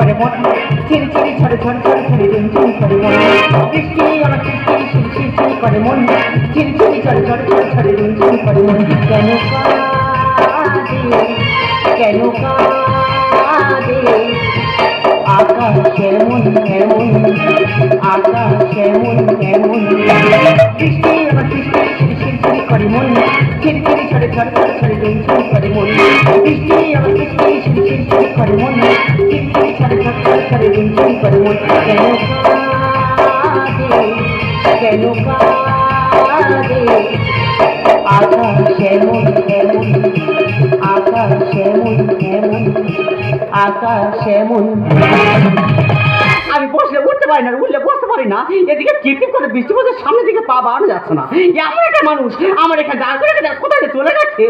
করে মন চিরি চিরি ঝরে ঝরে ঝরে ঝরে রিমঝিম করে মন বৃষ্টি আমার বৃষ্টি শিরি শিরি শিরি করে মন চিরি চিরি ঝরে ঝরে ঝরে ঝরে রিমঝিম করে মন কেন কাঁদে কেন কাঁদে আকাশ এমন এমন আকাশ এমন এমন বৃষ্টি আমার বৃষ্টি শিরি শিরি শিরি করে মন চিরি চিরি ঝরে ঝরে ঝরে ঝরে রিমঝিম করে মন বৃষ্টি আমার বৃষ্টি শিরি শিরি শিরি করে মন চিরি চিরি ঝরে ঝরে ঝরে ঝরে রিমঝিম করে মন কেন কাঁদে কেন কাঁদে আকাশ এমন এমন আকাশ এমন এমন আকাশ এমন। আমি বসলে উঠতে পারি না, উঠলে বসতে পারি না, এদিকে টিপ করে বৃষ্টি পড়ছে, সামনের দিকে পা বাড়ানো যাচ্ছে না। এমন একটা মানুষ আমার এখানে দাঁড় করে রেখে কোথায় চলে গেছে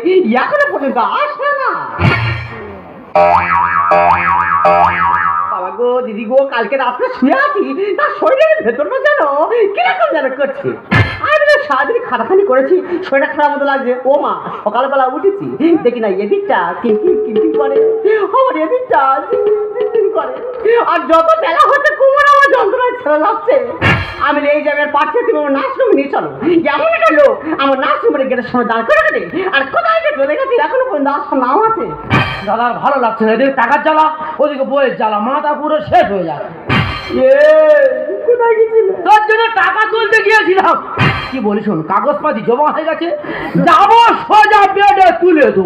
এখনো পর্যন্ত আসে না। বাবা গো দিদি গো, কালকে রাত্রে শুয়ে আছি, তার শরীরের ভেতরটা যেন কিরকম যেন করছে। আমি তো সারাদিন খাটাখানি করেছি, শরীরটা খারাপ মতো লাগছে। ও মা, সকালবেলা উঠেছি দেখি না এদিকটা কিনকিন কিনকিন করে, আমার এদিকটা ঝিনঝিন করে, আর যত বেলা হচ্ছে কুমোর আমার যন্ত্রণায় ছেড়ে যাচ্ছে। আমি এই যাবে পাঠিয়ে তুমি আমার নার্সরুমে নিয়ে চলো। এমন একটা লোক আমার নার্সরুমের গেটের সামনে দাঁড় করে রেখে আর কোথায় চলে গেছি এখনো পর্যন্ত আসার নাম আছে। দাদার ভালো লাগছে না, এদিকে টাকার জ্বালা ওদিকে বইয়ের জ্বালা, মাথা পুরো শেষ হয়ে যাচ্ছে। কোথায় গেছিল? তোর জন্য টাকা তুলতে গিয়েছিলাম। কি বলি শোন, কাগজপাতি জমা হয়ে গেছে, যাবো সোজা বেডে তুলে দেবো।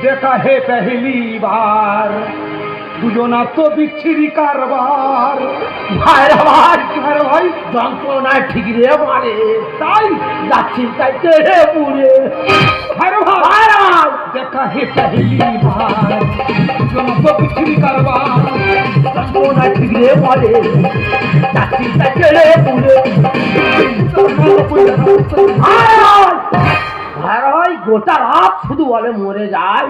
দেখা হে পেহলি বার দুজনা তো বিচ্ছিরি কারবার। ভাইরা ভাই আরে ভাই, যন্ত্রণায় ঠিক রে মারে, তাই যাচ্ছি তাই তেড়ে পুড়ে। আরে ভাই, ভাইরা ভাই দেখা হে পেহলি বার দুজনা তো বিচ্ছিরি কারবার। যন্ত্রণায় ঠিক রে মারে, যাচ্ছি তাই তেড়ে পুড়ে। ভাইরা ভাই গোটা রাত শুধু বলে মরে যাই